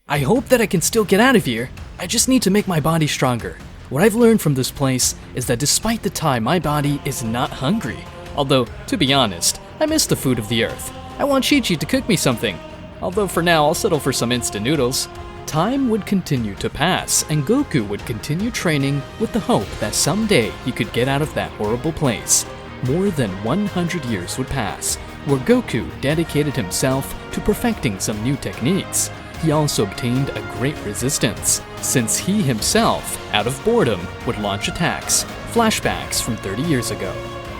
I hope that I can still get out of here. I just need to make my body stronger. What I've learned from this place is that despite the time, my body is not hungry. Although, to be honest, I miss the food of the earth. I want Chi-Chi to cook me something. Although for now, I'll settle for some instant noodles. Time would continue to pass, and Goku would continue training with the hope that someday he could get out of that horrible place. More than 100 years would pass, where Goku dedicated himself to perfecting some new techniques. He also obtained a great resistance, since he himself, out of boredom, would launch attacks, flashbacks from 30 years ago.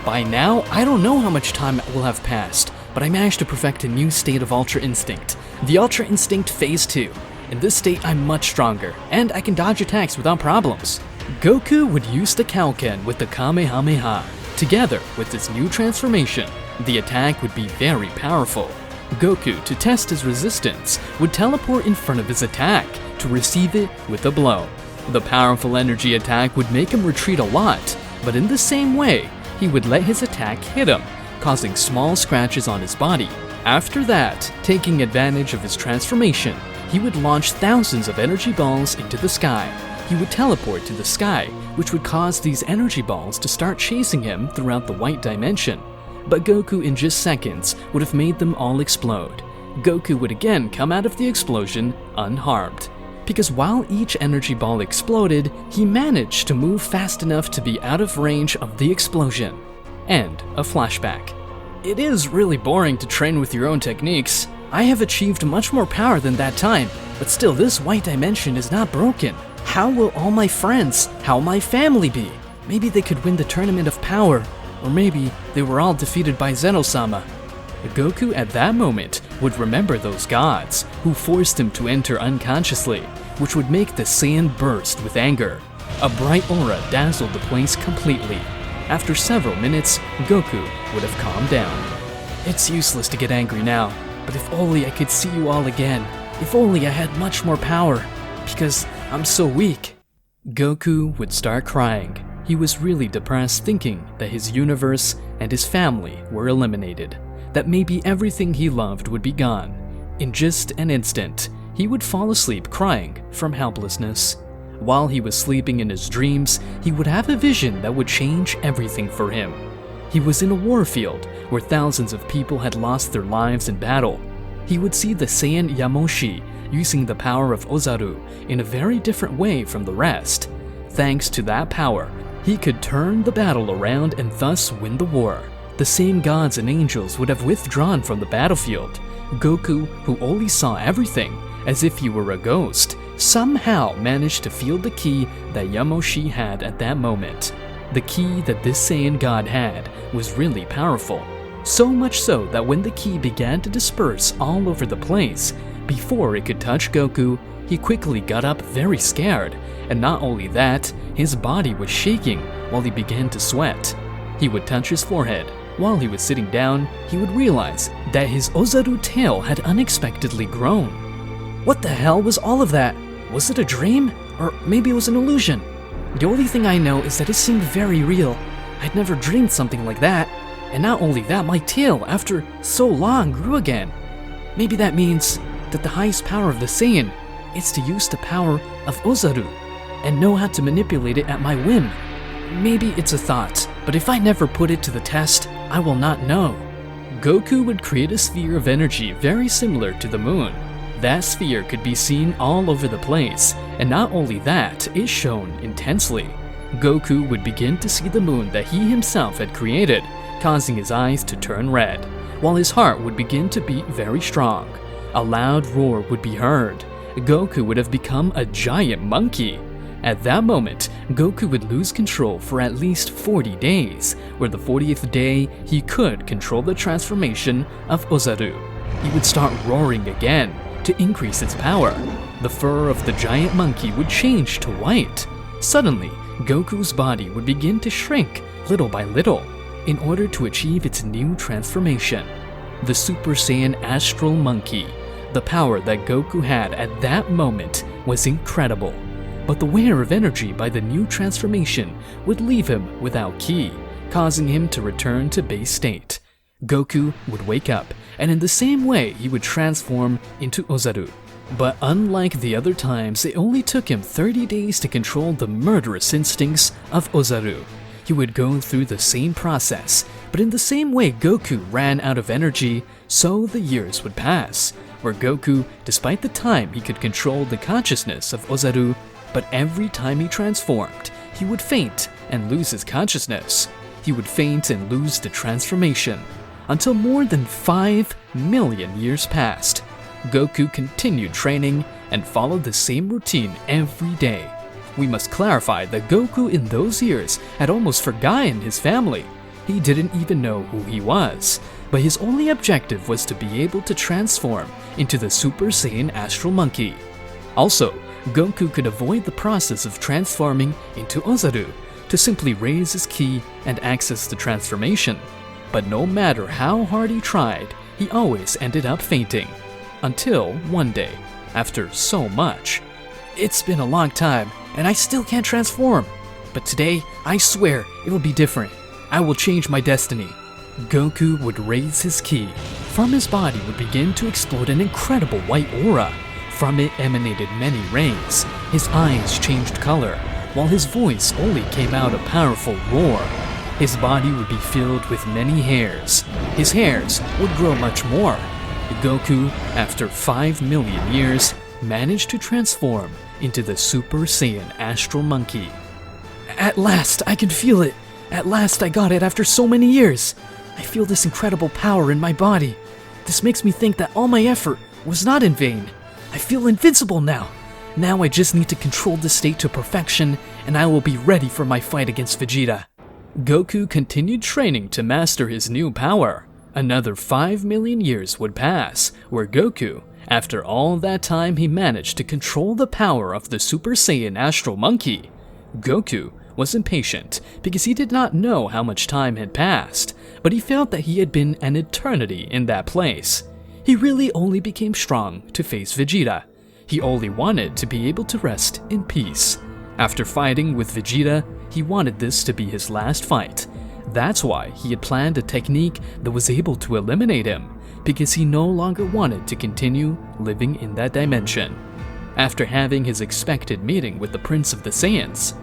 By now, I don't know how much time will have passed, but I managed to perfect a new state of Ultra Instinct, the Ultra Instinct Phase 2. In this state, I'm much stronger, and I can dodge attacks without problems. Goku would use the Kaioken with the Kamehameha. Together with this new transformation, the attack would be very powerful. Goku, to test his resistance, would teleport in front of his attack to receive it with a blow. The powerful energy attack would make him retreat a lot, but in the same way, he would let his attack hit him, causing small scratches on his body. After that, taking advantage of his transformation, he would launch thousands of energy balls into the sky. He would teleport to the sky, which would cause these energy balls to start chasing him throughout the white dimension. But Goku in just seconds would have made them all explode. Goku would again come out of the explosion unharmed. Because while each energy ball exploded, he managed to move fast enough to be out of range of the explosion. End of flashback. It is really boring to train with your own techniques. I have achieved much more power than that time, but still this white dimension is not broken. How will all my friends, how will my family be? Maybe they could win the Tournament of Power, or maybe they were all defeated by Zeno-sama. Goku at that moment would remember those gods who forced him to enter unconsciously, which would make the Saiyan burst with anger. A bright aura dazzled the place completely. After several minutes, Goku would have calmed down. It's useless to get angry now, but if only I could see you all again. If only I had much more power, because I'm so weak. Goku would start crying. He was really depressed, thinking that his universe and his family were eliminated, that maybe everything he loved would be gone. In just an instant, he would fall asleep crying from helplessness. While he was sleeping in his dreams, he would have a vision that would change everything for him. He was in a war field where thousands of people had lost their lives in battle. He would see the Saiyan Yamoshi using the power of Ozaru in a very different way from the rest. Thanks to that power, he could turn the battle around and thus win the war. The same gods and angels would have withdrawn from the battlefield. Goku, who only saw everything as if he were a ghost, somehow managed to feel the key that Yamoshi had at that moment. The key that this Saiyan god had was really powerful. So much so that when the key began to disperse all over the place, before it could touch Goku, he quickly got up very scared, and not only that, his body was shaking while he began to sweat. He would touch his forehead. While he was sitting down, he would realize that his Ozaru tail had unexpectedly grown. What the hell was all of that? Was it a dream? Or maybe it was an illusion? The only thing I know is that it seemed very real. I'd never dreamed something like that. And not only that, my tail, after so long, grew again. Maybe that means that the highest power of the Saiyan is to use the power of Ozaru and know how to manipulate it at my whim. Maybe it's a thought, but if I never put it to the test, I will not know. Goku would create a sphere of energy very similar to the moon. That sphere could be seen all over the place, and not only that, it shone intensely. Goku would begin to see the moon that he himself had created, causing his eyes to turn red, while his heart would begin to beat very strong. A loud roar would be heard. Goku would have become a giant monkey. At that moment, Goku would lose control for at least 40 days, where the 40th day he could control the transformation of Ozaru. He would start roaring again to increase its power. The fur of the giant monkey would change to white. Suddenly, Goku's body would begin to shrink little by little in order to achieve its new transformation. The Super Saiyan Astral Monkey. The power that Goku had at that moment was incredible. But the wear of energy by the new transformation would leave him without ki, causing him to return to base state. Goku would wake up, and in the same way he would transform into Ozaru. But unlike the other times, it only took him 30 days to control the murderous instincts of Ozaru. He would go through the same process, but in the same way Goku ran out of energy, so the years would pass, where Goku, despite the time he could control the consciousness of Ozaru, but every time he transformed, he would faint and lose his consciousness. He would faint and lose the transformation, until more than 5 million years passed. Goku continued training and followed the same routine every day. We must clarify that Goku in those years had almost forgotten his family. He didn't even know who he was, but his only objective was to be able to transform into the Super Saiyan Astral Monkey. Also, Goku could avoid the process of transforming into Ozaru to simply raise his ki and access the transformation. But no matter how hard he tried, he always ended up fainting. Until one day, after so much. It's been a long time, and I still can't transform. But today, I swear, it will be different. I will change my destiny. Goku would raise his ki. From his body would begin to explode an incredible white aura. From it emanated many rays. His eyes changed color, while his voice only came out a powerful roar. His body would be filled with many hairs. His hairs would grow much more. Goku, after 5 million years, managed to transform into the Super Saiyan Astral Monkey. At last, I can feel it! At last I got it after so many years! I feel this incredible power in my body. This makes me think that all my effort was not in vain. I feel invincible now. Now I just need to control the state to perfection, and I will be ready for my fight against Vegeta. Goku continued training to master his new power. Another 5 million years would pass, where Goku, after all that time, he managed to control the power of the Super Saiyan Astral Monkey. Goku was impatient because he did not know how much time had passed, but he felt that he had been an eternity in that place. He really only became strong to face Vegeta. He only wanted to be able to rest in peace. After fighting with Vegeta, he wanted this to be his last fight. That's why he had planned a technique that was able to eliminate him, because he no longer wanted to continue living in that dimension. After having his expected meeting with the Prince of the Saiyans,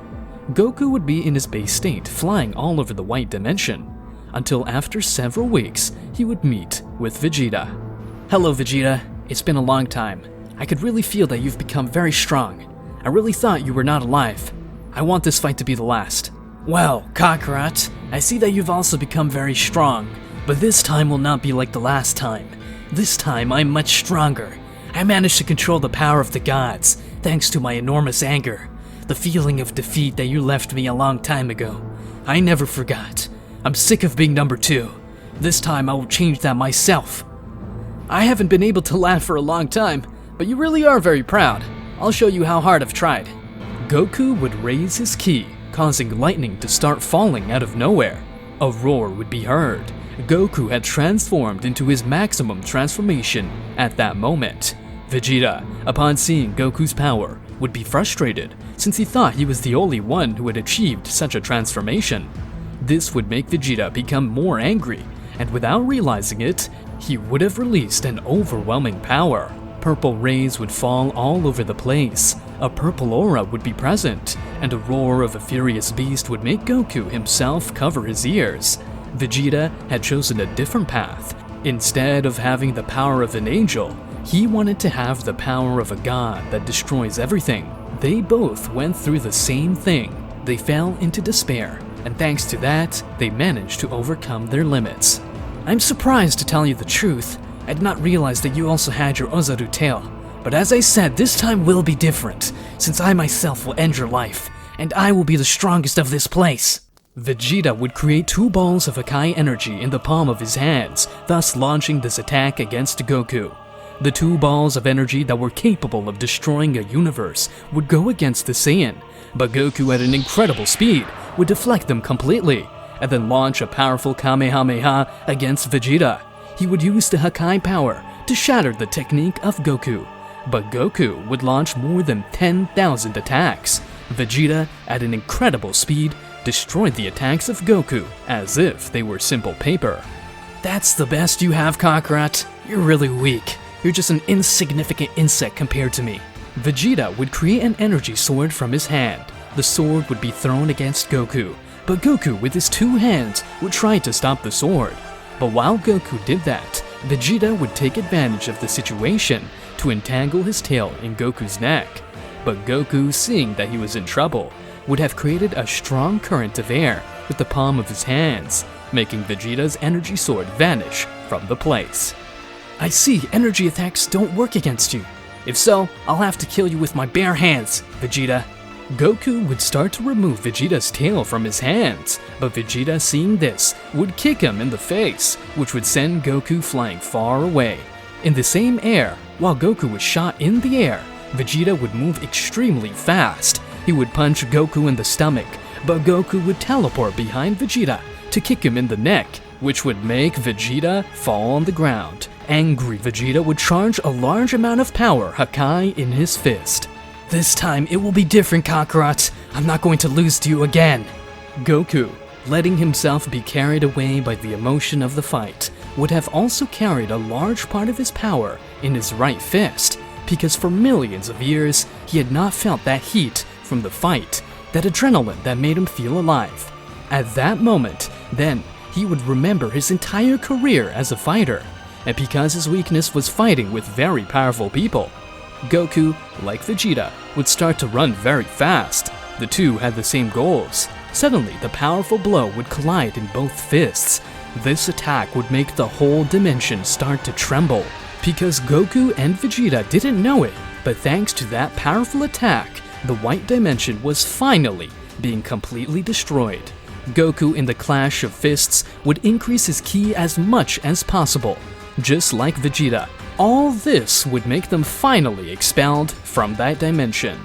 Goku would be in his base state, flying all over the white dimension, until after several weeks, he would meet with Vegeta. Hello Vegeta, it's been a long time. I could really feel that you've become very strong. I really thought you were not alive. I want this fight to be the last. Well, Kakarot, I see that you've also become very strong, but this time will not be like the last time. This time I'm much stronger. I managed to control the power of the gods, thanks to my enormous anger. The feeling of defeat that you left me a long time ago. I never forgot. I'm sick of being number 2. This time I will change that myself. I haven't been able to laugh for a long time, but you really are very proud. I'll show you how hard I've tried. Goku would raise his ki, causing lightning to start falling out of nowhere. A roar would be heard. Goku had transformed into his maximum transformation at that moment. Vegeta, upon seeing Goku's power, would be frustrated since he thought he was the only one who had achieved such a transformation. This would make Vegeta become more angry, and without realizing it, he would have released an overwhelming power. Purple rays would fall all over the place. A purple aura would be present, and a roar of a furious beast would make Goku himself cover his ears. Vegeta had chosen a different path. Instead of having the power of an angel, he wanted to have the power of a god that destroys everything. They both went through the same thing. They fell into despair, and thanks to that, they managed to overcome their limits. I'm surprised, to tell you the truth. I did not realize that you also had your Ozaru tail. But as I said, this time will be different, since I myself will end your life, and I will be the strongest of this place. Vegeta would create 2 balls of Hakai energy in the palm of his hands, thus launching this attack against Goku. The 2 balls of energy that were capable of destroying a universe would go against the Saiyan, but Goku at an incredible speed would deflect them completely, and then launch a powerful Kamehameha against Vegeta. He would use the Hakai power to shatter the technique of Goku, but Goku would launch more than 10,000 attacks. Vegeta, at an incredible speed, destroyed the attacks of Goku as if they were simple paper. That's the best you have, Kakarot. You're really weak. You're just an insignificant insect compared to me. Vegeta would create an energy sword from his hand. The sword would be thrown against Goku, but Goku with his two hands would try to stop the sword. But while Goku did that, Vegeta would take advantage of the situation to entangle his tail in Goku's neck. But Goku, seeing that he was in trouble, would have created a strong current of air with the palm of his hands, making Vegeta's energy sword vanish from the place. I see energy attacks don't work against you. If so, I'll have to kill you with my bare hands, Vegeta. Goku would start to remove Vegeta's tail from his hands, but Vegeta, seeing this, would kick him in the face, which would send Goku flying far away. In the same air, while Goku was shot in the air, Vegeta would move extremely fast. He would punch Goku in the stomach, but Goku would teleport behind Vegeta to kick him in the neck, which would make Vegeta fall on the ground. Angry Vegeta would charge a large amount of power Hakai in his fist. This time it will be different, Kakarot. I'm not going to lose to you again. Goku, letting himself be carried away by the emotion of the fight, would have also carried a large part of his power in his right fist, because for millions of years he had not felt that heat from the fight, that adrenaline that made him feel alive. At that moment, then, he would remember his entire career as a fighter, and because his weakness was fighting with very powerful people, Goku, like Vegeta, would start to run very fast. The two had the same goals. Suddenly, the powerful blow would collide in both fists. This attack would make the whole dimension start to tremble. Because Goku and Vegeta didn't know it, but thanks to that powerful attack, the white dimension was finally being completely destroyed. Goku in the clash of fists would increase his ki as much as possible. Just like Vegeta, all this would make them finally expelled from that dimension.